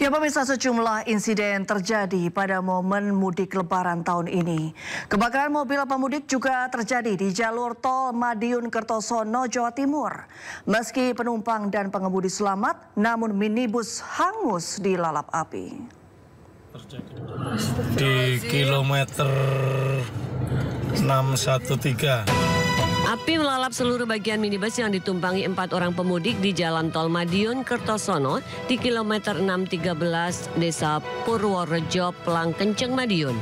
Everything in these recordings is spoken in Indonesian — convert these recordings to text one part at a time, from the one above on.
Ya pemirsa, sejumlah insiden terjadi pada momen mudik lebaran tahun ini. Kebakaran mobil pemudik juga terjadi di jalur tol Madiun Kertosono, Jawa Timur. Meski penumpang dan pengemudi selamat, namun minibus hangus dilalap api. Di kilometer 613. Api melalap seluruh bagian minibus yang ditumpangi 4 orang pemudik di Jalan Tol Madiun Kertosono di kilometer 613 Desa Purworejo, Pelangkenceng, Madiun.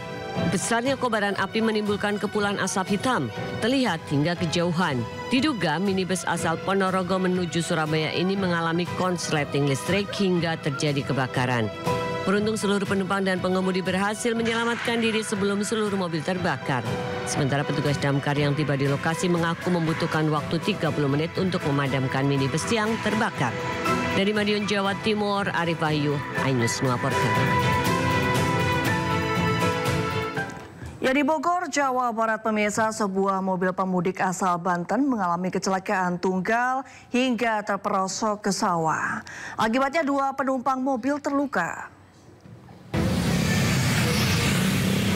Besarnya kobaran api menimbulkan kepulan asap hitam, terlihat hingga kejauhan. Diduga minibus asal Ponorogo menuju Surabaya ini mengalami konsleting listrik hingga terjadi kebakaran. Beruntung seluruh penumpang dan pengemudi berhasil menyelamatkan diri sebelum seluruh mobil terbakar. Sementara petugas damkar yang tiba di lokasi mengaku membutuhkan waktu 30 menit untuk memadamkan minibus yang terbakar. Dari Madiun, Jawa Timur, Arif Wahyu, iNews melaporkan. Ya, di Bogor, Jawa Barat pemirsa, sebuah mobil pemudik asal Banten mengalami kecelakaan tunggal hingga terperosok ke sawah. Akibatnya 2 penumpang mobil terluka.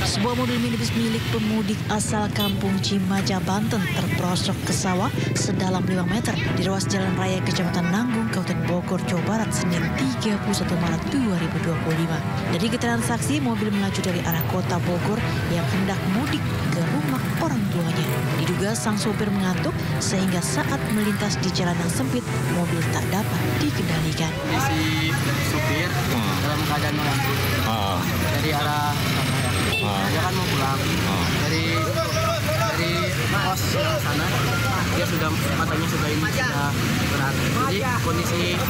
Sebuah mobil minibus milik pemudik asal Kampung Cimaja, Banten terperosok ke sawah sedalam 5 meter di ruas Jalan Raya Kecamatan Nanggung, Kabupaten Bogor, Jawa Barat, Senin 31 Maret 2025. Dari keterangan saksi, mobil melaju dari arah kota Bogor yang hendak mudik ke rumah orang tuanya. Diduga sang sopir mengantuk sehingga saat melintas di jalan yang sempit, mobil tak dapat dikendalikan. Si sopir dalam keadaan mengantuk dari arah dia kan mau pulang dari pos sana, dia sudah matanya sudah berat, jadi kondisi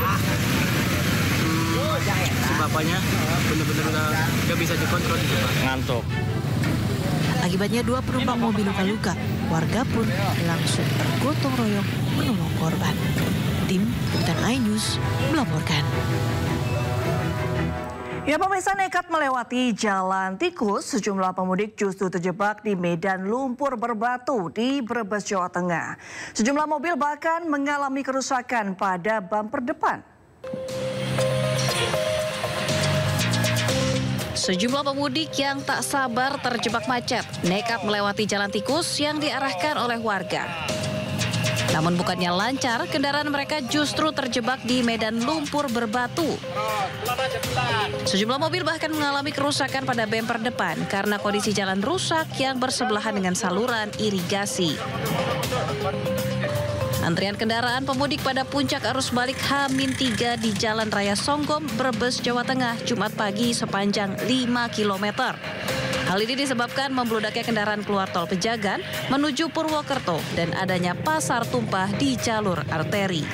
si bapaknya benar-benar udah gak bisa dikontrol, ngantuk. Akibatnya 2 penumpang mobil luka-luka. Warga pun langsung bergotong royong menolong korban. Tim Liputan iNews melaporkan. Ya pemirsa, nekat melewati jalan tikus, sejumlah pemudik justru terjebak di medan lumpur berbatu di Brebes, Jawa Tengah. Sejumlah mobil bahkan mengalami kerusakan pada bumper depan. Sejumlah pemudik yang tak sabar terjebak macet, nekat melewati jalan tikus yang diarahkan oleh warga. Namun bukannya lancar, kendaraan mereka justru terjebak di medan lumpur berbatu. Sejumlah mobil bahkan mengalami kerusakan pada bemper depan karena kondisi jalan rusak yang bersebelahan dengan saluran irigasi. Antrian kendaraan pemudik pada puncak arus balik H-3 di Jalan Raya Songgom, Brebes, Jawa Tengah, Jumat pagi sepanjang 5 km. Hal ini disebabkan membludaknya kendaraan keluar tol Pejagan menuju Purwokerto dan adanya pasar tumpah di jalur arteri.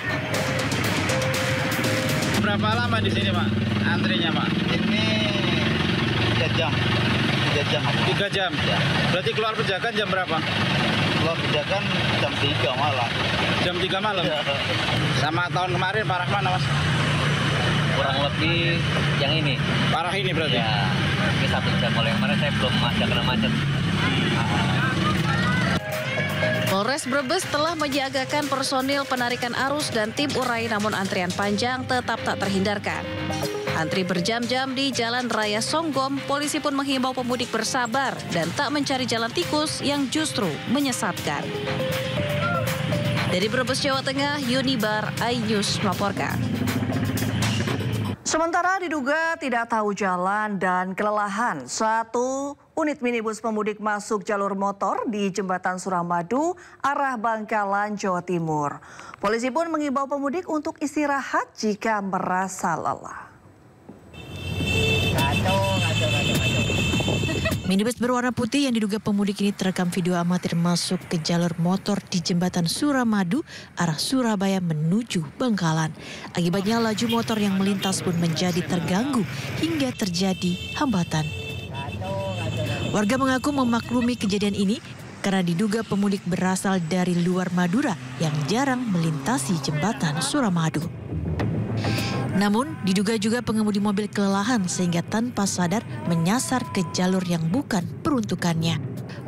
Berapa lama di sini, Pak? Antrinya, Pak? Ini 3 jam. 3 jam. 3 jam? Ya. Berarti keluar Pejagan jam berapa? Keluar Pejagan jam 3 malam. Jam 3 malam? Ya. Sama tahun kemarin parah mana, Mas? Kurang lebih yang ini. Parah ini berarti? Ya, ini 1 jam. Kalau yang kemarin saya belum kena macet. Polres Brebes telah menyiagakan personil penarikan arus dan tim urai, namun antrian panjang tetap tak terhindarkan. Antri berjam-jam di Jalan Raya Songgom, polisi pun menghimbau pemudik bersabar dan tak mencari jalan tikus yang justru menyesatkan. Dari Brebes, Jawa Tengah, Yunibar, iNews melaporkan. Sementara diduga tidak tahu jalan dan kelelahan, 1 unit minibus pemudik masuk jalur motor di Jembatan Suramadu, arah Bangkalan, Jawa Timur. Polisi pun mengimbau pemudik untuk istirahat jika merasa lelah. Minibus berwarna putih yang diduga pemudik ini terekam video amatir masuk ke jalur motor di Jembatan Suramadu, arah Surabaya menuju Bangkalan. Akibatnya laju motor yang melintas pun menjadi terganggu hingga terjadi hambatan. Warga mengaku memaklumi kejadian ini karena diduga pemudik berasal dari luar Madura yang jarang melintasi Jembatan Suramadu. Namun, diduga juga pengemudi mobil kelelahan sehingga tanpa sadar menyasar ke jalur yang bukan peruntukannya.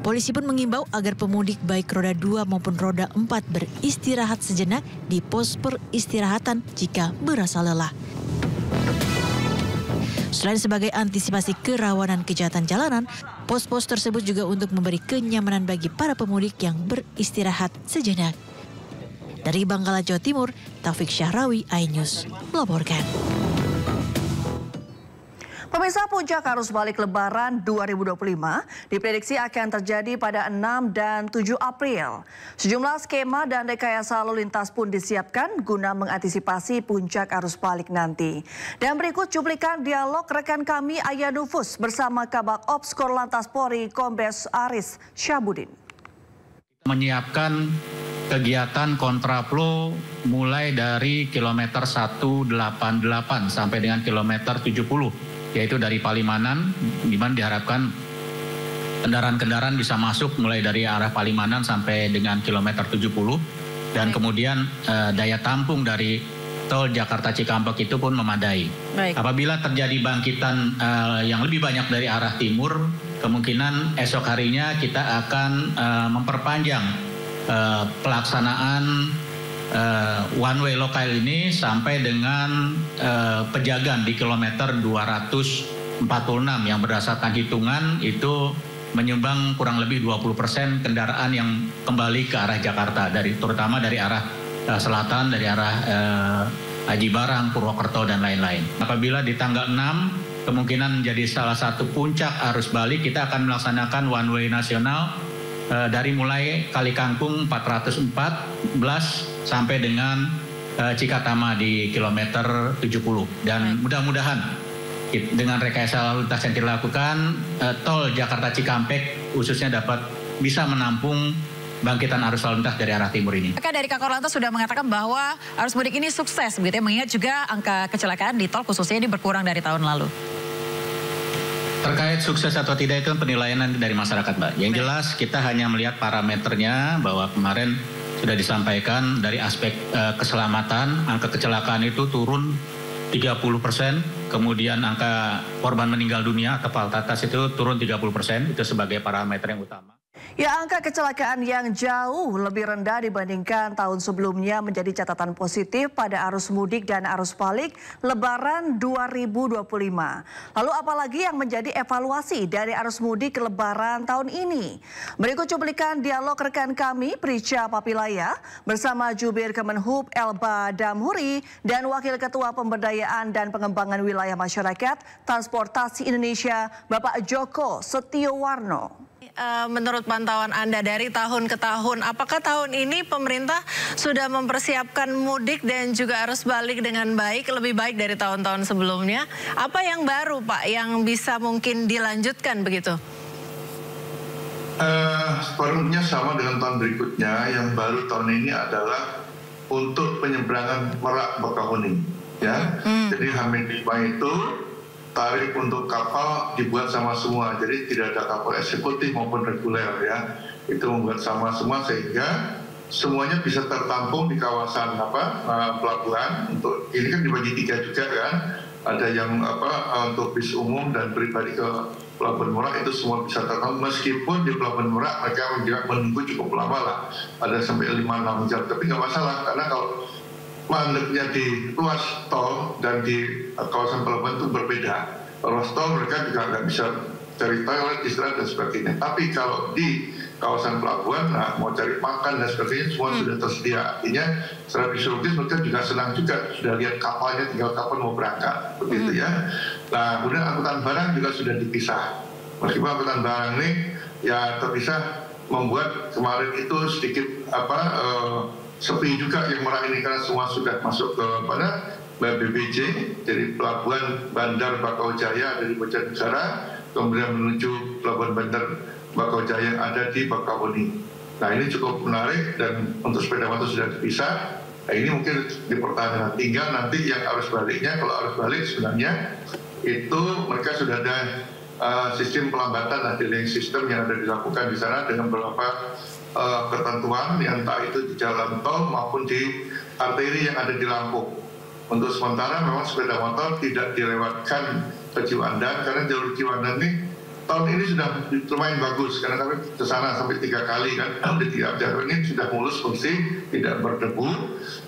Polisi pun mengimbau agar pemudik baik roda 2 maupun roda 4 beristirahat sejenak di pos peristirahatan jika merasa lelah. Selain sebagai antisipasi kerawanan kejahatan jalanan, pos-pos tersebut juga untuk memberi kenyamanan bagi para pemudik yang beristirahat sejenak. Dari Bangkalan, Jawa Timur, Taufik Syahrawi, iNews melaporkan. Pemirsa, puncak arus balik Lebaran 2025 diprediksi akan terjadi pada 6 dan 7 April. Sejumlah skema dan rekayasa lalu lintas pun disiapkan guna mengantisipasi puncak arus balik nanti. Dan berikut cuplikan dialog rekan kami Aya Nufus bersama Kabak Ops Korlantas Polri Kombes Aris Syabudin. Menyiapkan kegiatan kontraflow mulai dari kilometer 188 sampai dengan kilometer 70. Yaitu dari Palimanan, di mana diharapkan kendaraan-kendaraan bisa masuk mulai dari arah Palimanan sampai dengan kilometer 70. Dan kemudian daya tampung dari tol Jakarta Cikampek itu pun memadai. Apabila terjadi bangkitan yang lebih banyak dari arah timur, kemungkinan esok harinya kita akan memperpanjang pelaksanaan one way lokal ini sampai dengan Pejagan di kilometer 246 yang berdasarkan hitungan itu menyumbang kurang lebih 20% kendaraan yang kembali ke arah Jakarta, terutama dari arah selatan, dari arah Aji Barang, Purwokerto dan lain-lain. Apabila di tanggal 6 kemungkinan menjadi salah satu puncak arus balik, kita akan melaksanakan one way nasional dari mulai Kali Kangkung 414 sampai dengan Cikatama di kilometer 70. Dan mudah-mudahan dengan rekayasa lalu lintas yang dilakukan, tol Jakarta Cikampek khususnya dapat bisa menampung bangkitan arus lalu lintas dari arah timur ini. Dari Kakor Lantas sudah mengatakan bahwa arus mudik ini sukses, begitu ya, mengingat juga angka kecelakaan di tol khususnya ini berkurang dari tahun lalu. Terkait sukses atau tidak itu penilaian dari masyarakat, Mbak. Yang jelas kita hanya melihat parameternya bahwa kemarin sudah disampaikan dari aspek keselamatan, angka kecelakaan itu turun 30%, kemudian angka korban meninggal dunia atau fatalitas itu turun 30%, itu sebagai parameter yang utama. Ya, angka kecelakaan yang jauh lebih rendah dibandingkan tahun sebelumnya menjadi catatan positif pada arus mudik dan arus balik Lebaran 2025. Lalu apalagi yang menjadi evaluasi dari arus mudik Lebaran tahun ini? Berikut cuplikan dialog rekan kami Prica Papilaya bersama Jubir Kemenhub Elba Damhuri dan Wakil Ketua Pemberdayaan dan Pengembangan Wilayah Masyarakat Transportasi Indonesia Bapak Joko Setiowarno. Menurut pantauan Anda dari tahun ke tahun, apakah tahun ini pemerintah sudah mempersiapkan mudik dan juga arus balik dengan baik, lebih baik dari tahun-tahun sebelumnya? Apa yang baru, Pak, yang bisa mungkin dilanjutkan begitu? Sepenuhnya sama dengan tahun berikutnya. Yang baru tahun ini adalah untuk penyeberangan Merak Bakahuni. Ya, jadi H-5 itu tarif untuk kapal dibuat sama semua, jadi tidak ada kapal eksekutif maupun reguler ya, itu membuat sama semua sehingga semuanya bisa tertampung di kawasan pelabuhan. Untuk ini kan dibagi 3 juga kan, ada yang untuk bis umum dan pribadi ke Pelabuhan Merak, itu semua bisa tertampung, meskipun di Pelabuhan Merak mereka menunggu cukup lama lah, ada sampai 5-6 jam, tapi nggak masalah karena kalau mandeknya di ruas tol dan di kawasan pelabuhan itu berbeda. Ruas tol mereka juga nggak bisa cari toilet, istirahat dan sebagainya. Tapi kalau di kawasan pelabuhan, mau cari makan dan sebagainya semua sudah tersedia. Artinya secara fisiologis mereka juga senang juga, sudah lihat kapalnya, tinggal kapan mau berangkat, begitu ya. Nah, kemudian angkutan barang juga sudah dipisah. Meskipun angkutan barang ini ya terpisah, membuat kemarin itu sedikit sepi juga yang Merak ini karena semua sudah masuk ke BBJ, jadi pelabuhan Bandar Bakauheni dari Bojonegara, kemudian menuju pelabuhan Bandar Bakauheni yang ada di Bakauheni. Nah, ini cukup menarik dan untuk sepeda motor sudah dipisah. Nah, ini mungkin dipertahankan. Tinggal nanti yang arus baliknya, kalau arus balik sebenarnya itu mereka sudah ada sistem pelambatan, delaying system yang ada dilakukan di sana dengan beberapa ketentuan yang entah itu di jalan tol maupun di arteri yang ada di Lampung. Untuk sementara memang sepeda motor tidak dilewatkan ke Ciwandan karena jalur Ciwandan ini tahun ini sudah lumayan bagus karena kami ke sana sampai 3 kali kan, di tiap jalur ini sudah mulus, bersih, tidak berdebu.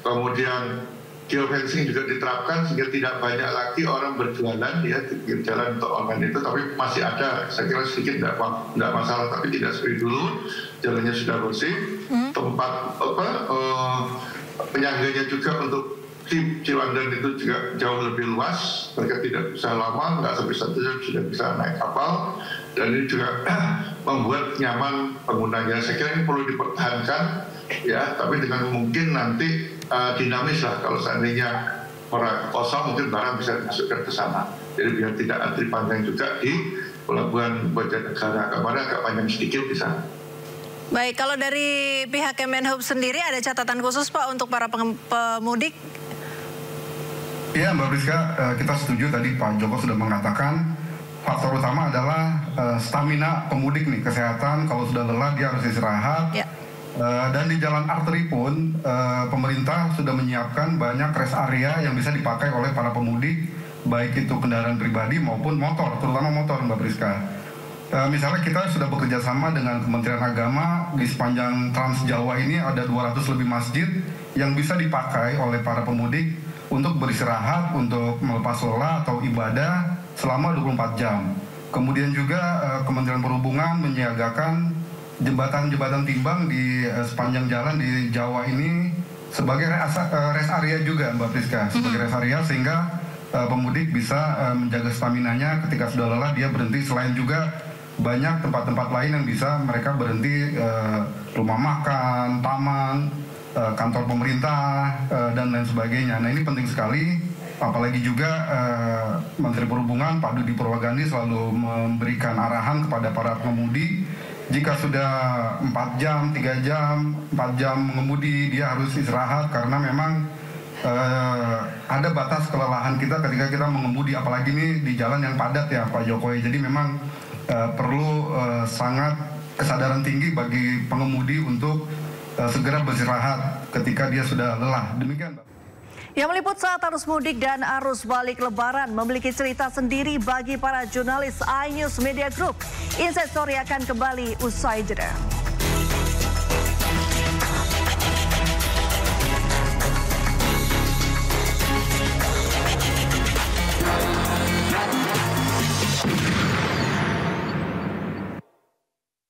Kemudian geofencing juga diterapkan sehingga tidak banyak lagi orang berjualan ya di pinggir jalan untuk online itu, tapi masih ada, saya kira sedikit tidak masalah, tapi tidak seperti dulu. Jalannya sudah bersih, tempat penyangganya juga untuk di Ciwandan itu juga jauh lebih luas, mereka tidak bisa lama, nggak sampai 1 jam sudah bisa naik kapal, dan ini juga membuat nyaman penggunanya. Saya kira ini perlu dipertahankan ya, tapi dengan mungkin nanti dinamis lah, kalau seandainya orang kosong mungkin barang bisa dimasukkan ke sana, jadi biar tidak antri panjang juga di Pelabuhan Bojonegara, kemarin agak panjang sedikit di sana. Baik, kalau dari pihak Kemenhub sendiri ada catatan khusus Pak untuk para pemudik? Iya Mbak Priska, kita setuju tadi Pak Joko sudah mengatakan faktor utama adalah stamina pemudik nih, kesehatan. Kalau sudah lelah dia harus istirahat. Ya. Dan di jalan arteri pun pemerintah sudah menyiapkan banyak rest area yang bisa dipakai oleh para pemudik, baik itu kendaraan pribadi maupun motor, terutama motor Mbak Priska. Misalnya kita sudah bekerja sama dengan Kementerian Agama, di sepanjang Trans Jawa ini ada 200 lebih masjid yang bisa dipakai oleh para pemudik untuk beristirahat, untuk melepas lelah atau ibadah selama 24 jam. Kemudian juga Kementerian Perhubungan menyiagakan jembatan-jembatan timbang di sepanjang jalan di Jawa ini sebagai rest area juga Mbak Priska, sebagai rest area sehingga pemudik bisa menjaga staminanya ketika sudah lelah dia berhenti. Selain juga banyak tempat-tempat lain yang bisa mereka berhenti, rumah makan, taman, kantor pemerintah, dan lain sebagainya. Nah ini penting sekali, apalagi juga Menteri Perhubungan Pak Dudi Purwagandi selalu memberikan arahan kepada para pengemudi, jika sudah 4 jam, 3 jam, 4 jam mengemudi dia harus istirahat, karena memang ada batas kelelahan kita ketika kita mengemudi, apalagi ini di jalan yang padat ya Pak Jokowi. Jadi memang perlu sangat kesadaran tinggi bagi pengemudi untuk segera beristirahat ketika dia sudah lelah. Demikian Pak. Yang meliput saat arus mudik dan arus balik Lebaran memiliki cerita sendiri bagi para jurnalis iNews Media Group. Inside Story akan kembali usai jeda.